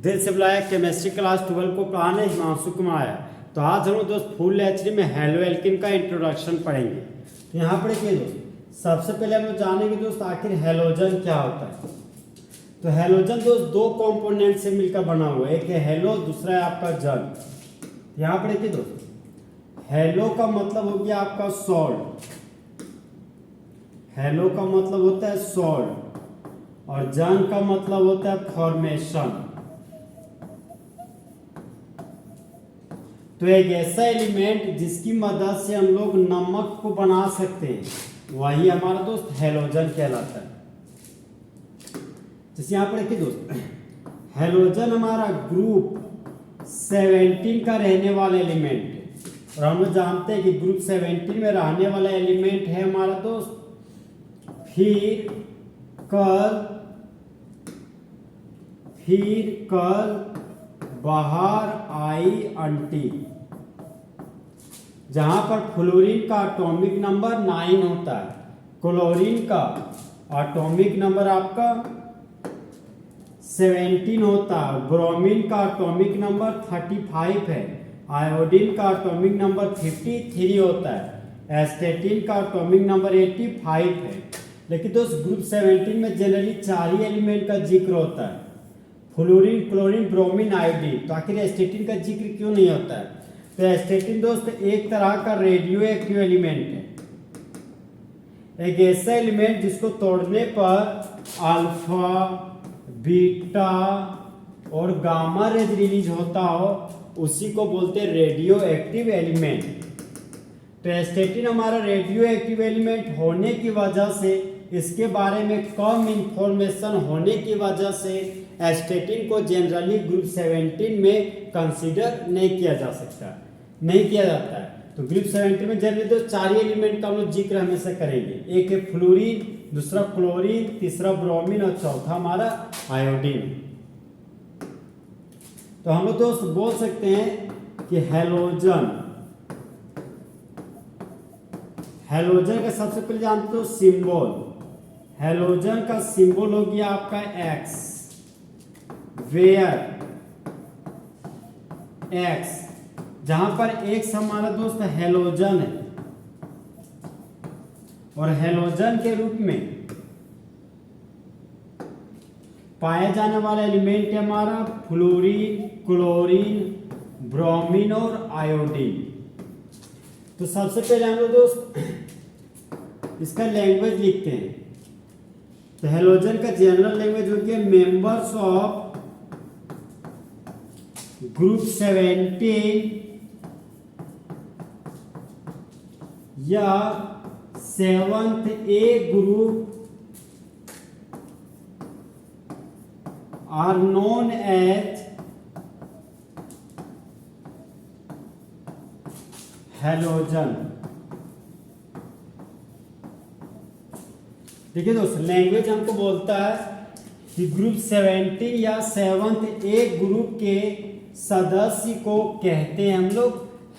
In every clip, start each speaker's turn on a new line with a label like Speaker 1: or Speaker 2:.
Speaker 1: दिल से बुलाया केमिस्ट्री क्लास 12 को पढ़ाने हिमांशु कुमार आया। तो आज हम लोग दोस्त फुल एचडी में हेलो एल्किन का इंट्रोडक्शन पढ़ेंगे। तो यहाँ पर देखिए दोस्त, सबसे पहले हम लोग जानेंगे दोस्त आखिर हेलोजन क्या होता है। तो हेलोजन दोस्त दो कंपोनेंट से मिलकर बना हुआ है, एक है हेलो, दूसरा है आपका जन। यहाँ पर देखिए दोस्त, हेलो का मतलब हो गया आपका सॉल्ट, हेलो का मतलब होता है सॉल्ट, और जन का मतलब होता है फॉर्मेशन। तो एक ऐसा एलिमेंट जिसकी मदद से हम लोग नमक को बना सकते हैं, वही हमारा दोस्त हेलोजन कहलाता है। जैसे यहाँ पर देखिए दोस्त, हेलोजन हमारा ग्रुप 17 का रहने वाला एलिमेंट है, और हम लोग जानते हैं कि ग्रुप 17 में रहने वाला एलिमेंट है हमारा दोस्त फिर कल बाहर आई अंटी, जहां पर फ्लोरीन का एटॉमिक नंबर 9 होता है, क्लोरीन का एटॉमिक नंबर आपका 17 होता है, ब्रोमीन का एटॉमिक नंबर 35 है, आयोडीन का एटॉमिक नंबर 53 होता है, एस्टेटिन का एटॉमिक नंबर 85 है। लेकिन दोस्त ग्रुप 17 में जनरली 4 ही एलिमेंट का जिक्र होता है, फ्लोरीन, क्लोरीन, ब्रोमीन, आयोडीन। तो आखिर एस्टेटिन का जिक्र क्यों नहीं होता है? तो एस्टेटिन दोस्त एक तरह का रेडियो एक्टिव एलिमेंट है, एक ऐसा एलिमेंट जिसको तोड़ने पर अल्फा, बीटा और गामा रेज रिलीज होता हो, उसी को बोलते हैं रेडियो एक्टिव एलिमेंट। तो एस्टेटिन हमारा रेडियो एक्टिव एलिमेंट होने की वजह से, इसके बारे में कम इंफॉर्मेशन होने की वजह से एस्टेटिन को जनरली ग्रुप 17 में कंसीडर नहीं किया जा सकता, नहीं किया जाता है। तो ग्रुप 17 में जनरली तो 4 एलिमेंट का हम लोग जिक्र हमेशा करेंगे, एक है फ्लोरीन, दूसरा क्लोरीन, तीसरा ब्रोमीन और चौथा हमारा आयोडीन। तो हम लोग दोस्त बोल सकते हैं कि हेलोजन का सबसे पहले जानते हो सिंबल, हेलोजन का सिंबल हो गया आपका एक्स, वेयर एक्स, जहां पर एक्स हमारा दोस्त हेलोजन है, और हेलोजन के रूप में पाया जाने वाला एलिमेंट है हमारा फ्लोरीन, क्लोरीन, ब्रोमीन और आयोडीन। तो सबसे पहले हम लोग दोस्त इसका लैंग्वेज लिखते हैं। तो हेलोजन का जनरल लैंग्वेज हो गया मेंबर्स ऑफ ग्रुप 17 या 7th A group are known as halogen. देखिए दोस्त, लैंग्वेज हमको बोलता है कि ग्रुप 17 या 7th A ग्रुप के सदस्य को कहते हैं हम लोग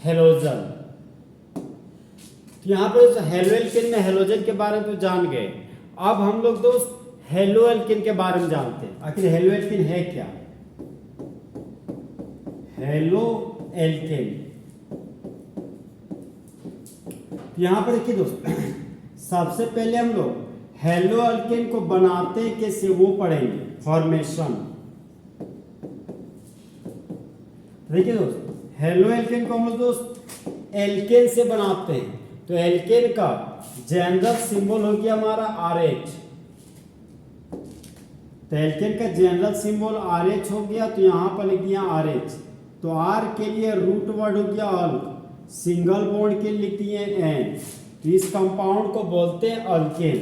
Speaker 1: हेलोजन। तो यहाँ पर हेलो एल्केन में हेलोजन के बारे में तो जान गए, अब हम लोग दोस्त हेलो एल्केन के बारे में जानते हैं। आखिर हेलो एल्केन है क्या? हेलो एल्केन, यहाँ पर देखिए दोस्त, सबसे पहले हम लोग हेलो एल्केन को बनाते कैसे वो पढ़ेंगे, फॉर्मेशन। देखिए दोस्त, हेलो एल्केन को हम लोग दोस्त एल्केन से बनाते हैं। तो एल्केन का जनरल सिंबल हो गया हमारा RH। तो एल्केन का जनरल सिंबल RH हो गया, तो यहाँ पर लिख दिया RH। तो R के लिए रूट वर्ड हो गया अल, सिंगल बॉन्ड के लिख दिए N। तो इस कंपाउंड को बोलते हैं अल्केन।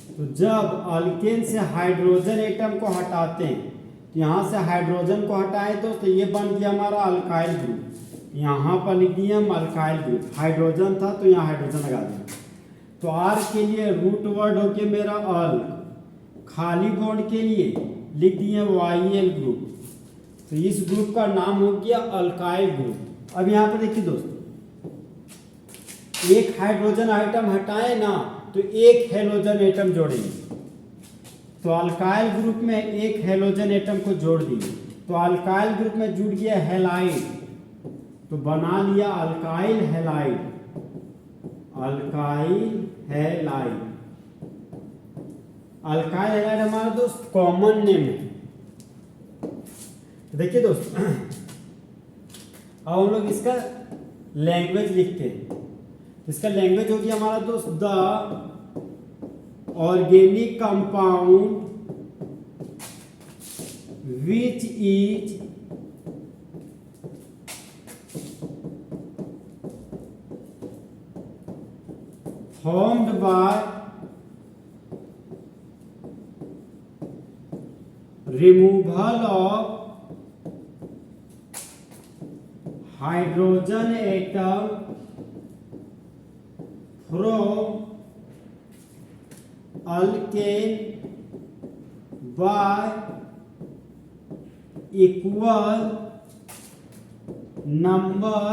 Speaker 1: तो जब अल्केन से हाइड्रोजन एटम को हटाते हैं, तो यहाँ से हाइड्रोजन को हटाए तो ये बन गया हमारा अल्काइल ग्रुप। यहाँ पर लिख दिया हम अल्काइल ग्रुप, हाइड्रोजन था तो यहाँ हाइड्रोजन लगा दिया। तो R के लिए रूट वर्ड हो गया मेरा अल, खाली बॉन्ड के लिए लिख दिए YL ग्रुप। तो इस ग्रुप का नाम हो गया अल्काइल ग्रुप। अब यहाँ पर देखिए दोस्त, एक हाइड्रोजन आइटम हटाए ना तो एक हेलोजन एटम जोड़ेंगे। तो अल्काइल ग्रुप में एक हेलोजन एटम को जोड़ दिए। तो अल्काइल ग्रुप में जुड़ गया हैलाइड, तो बना लिया alkyl halide, alkyl halide. Alkyl halide हमारा दोस्त कॉमन नेम है। देखिए दोस्त, अब हम लोग इसका लैंग्वेज लिखते हैं। इसका लैंग्वेज हो गया हमारा दोस्त the organic compound which is formed by removal of hydrogen atom from alkane by equal number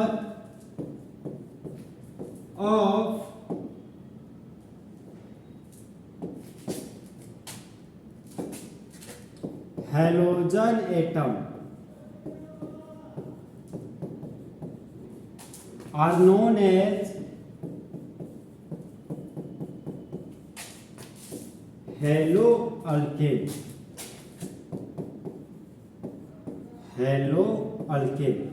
Speaker 1: of halogen atom are known as haloalkane, haloalkane।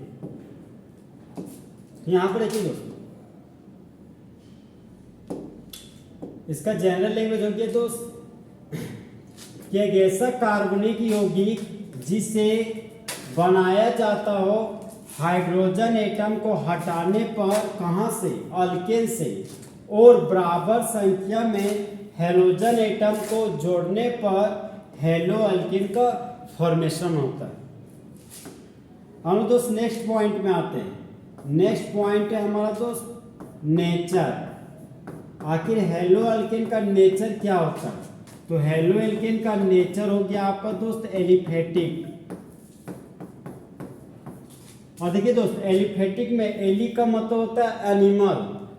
Speaker 1: यहां पर देखिए दोस्तों, इसका जनरल लैंग्वेज हो गया दोस्त कि एक ऐसा कार्बनिक यौगिक जिसे बनाया जाता हो हाइड्रोजन एटम को हटाने पर, कहां से, अल्केन से, और बराबर संख्या में हेलोजन एटम को जोड़ने पर हेलोअल्केन का फॉर्मेशन होता है। हम दोस्त नेक्स्ट पॉइंट में आते हैं। नेक्स्ट पॉइंट है हमारा दोस्त नेचर। आखिर हेलोअल्केन का नेचर क्या होता है? तो हेलोअल्केन का नेचर हो गया आपका दोस्त एलिफेटिक। और देखिए दोस्त, एलिफेटिक में एली का मतलब होता है एनिमल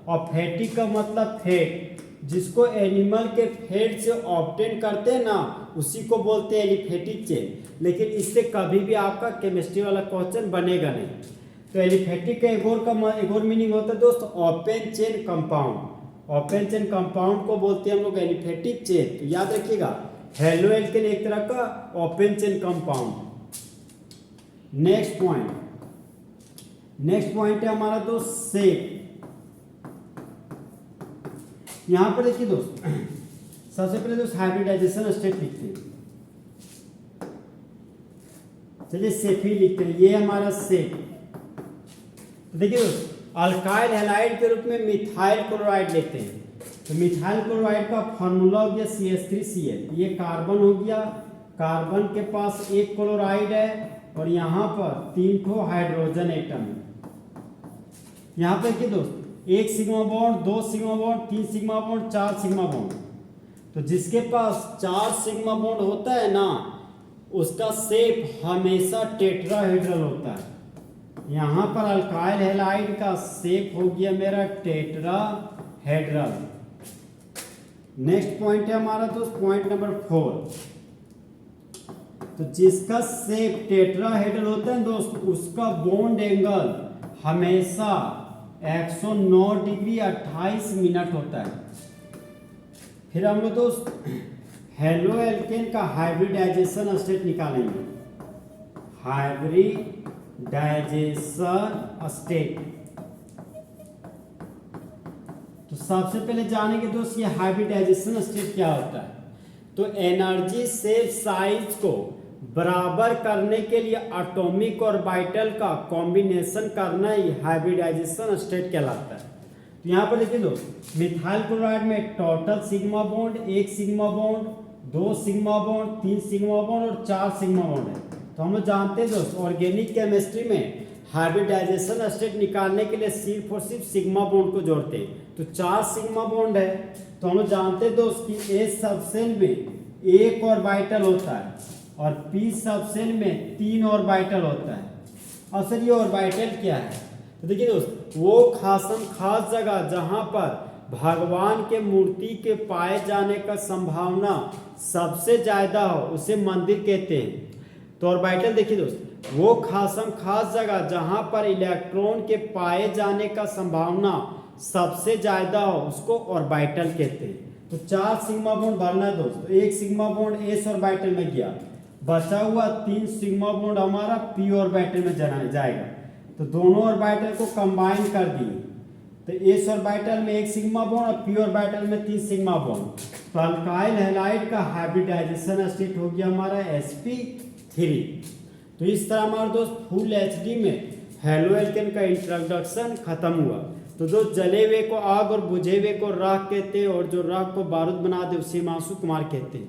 Speaker 1: और फैटिक का मतलब फैट। जिसको एनिमल के फैट से ऑब्टेन करते हैं ना, उसी को बोलते हैं एलिफेटिक चेन। लेकिन इससे कभी भी आपका केमिस्ट्री वाला क्वेश्चन बनेगा नहीं। तो एलिफेटिक का एक और मीनिंग होता है दोस्त open chain compound. Open chain compound को बोलते हैं हम लोग एलिफेटिक चेन। तो याद रखिएगा, हेलोअल्केन एक तरह का open chain compound. Next point है हमारा दोस्त शेप। यहां पर देखिए दोस्त, सबसे पहले दोस्त हाइब्रिडाइजेशन स्टेट लिखते हैं। चलिए शेप ही लिखते हैं, ये हमारा शेप। तो देखिए दोस्त, अल्काइल हैलाइड के रूप में मिथाइल क्लोराइड लेते हैं। तो मिथाइल क्लोराइड का फॉर्मूला हो गया CH3Cl। ये कार्बन हो गया, कार्बन के पास एक क्लोराइड है और यहाँ पर 3 ठो हाइड्रोजन एटम है। यहाँ पे देखिए दोस्त, 1 sigma bond, 2 sigma bond, 3 sigma bond, 4 sigma bond. तो जिसके पास 4 सिग्मा बॉन्ड होता है ना, उसका शेप हमेशा टेट्राहेड्रल होता है। यहाँ पर अल्काइल हैलाइड का शेप हो गया मेरा टेट्राहेड्रल। नेक्स्ट पॉइंट है हमारा दोस्त पॉइंट नंबर 4। तो जिसका शेप टेट्राहेड्रल होता है दोस्त, उसका बॉन्ड एंगल हमेशा 109 डिग्री 28 मिनट होता है। फिर हम लोग दोस्त हेलोअल्केन का हाइब्रिडाइजेशन स्टेट निकालेंगे। हाइब्रिडाइजेशन स्टेट, तो सबसे पहले जानेंगे दोस्त ये हाइब्रिडाइजेशन स्टेट क्या होता है। तो एनर्जी सेल साइज को बराबर करने के लिए एटॉमिक और ऑर्बिटल का कॉम्बिनेशन करना ही हाइब्रिडाइजेशन स्टेट कहलाता है। तो यहाँ पर देखिए दोस्त, मिथाइल क्लोराइड में total sigma bond 1 sigma bond, 2 sigma bond, 3 sigma bond और 4 सिग्मा बॉन्ड है। तो हम लोग जानते हैं दोस्त, ऑर्गेनिक केमिस्ट्री में हाइब्रिडाइजेशन स्टेट निकालने के लिए सिर्फ और सिर्फ सिग्मा बॉन्ड को जोड़ते हैं। तो 4 सिग्मा बॉन्ड है। तो हम लोग जानते हैं दोस्त कि ए सबसेल में 1 ऑर्बिटल होता है और पी सबसेल में 3 ऑर्बिटल होता है। और सर ये ऑर्बिटल क्या है? तो देखिए दोस्त, वो खास जगह जहां पर भगवान के मूर्ति के पाए जाने का संभावना सबसे ज्यादा हो, उसे मंदिर कहते हैं। तो ऑर्बिटल देखिए दोस्त, वो खास जगह जहां पर इलेक्ट्रॉन के पाए जाने का संभावना सबसे ज्यादा हो उसको ऑर्बिटल कहते हैं। तो 4 सिग्मा बॉन्ड भरना है दोस्त, तो 1 सिग्मा बॉन्ड एस ऑर्बिटल में गया, बचा हुआ 3 सिग्मा बॉन्ड हमारा पी ऑर्बिटल में जाएगा। तो दोनों ऑर्बिटल को कंबाइन कर दिए, तो एस ऑर्बिटल में 1 सिग्मा बॉन्ड और पी ऑर्बिटल में 3 सिग्मा बॉन्ड। तो अल्काइल हैलाइड का हाइब्रिडाइजेशन स्टेट हो गया हमारा sp3। तो इस तरह हमारे दोस्त फुल एचडी में हेलो एल्केन का इंट्रोडक्शन खत्म हुआ। तो दोस्त जले हुए को आग और बुझे हुए को राख कहते हैं, और जो राख को बारूद बना दे उसे मासू कुमार कहते हैं।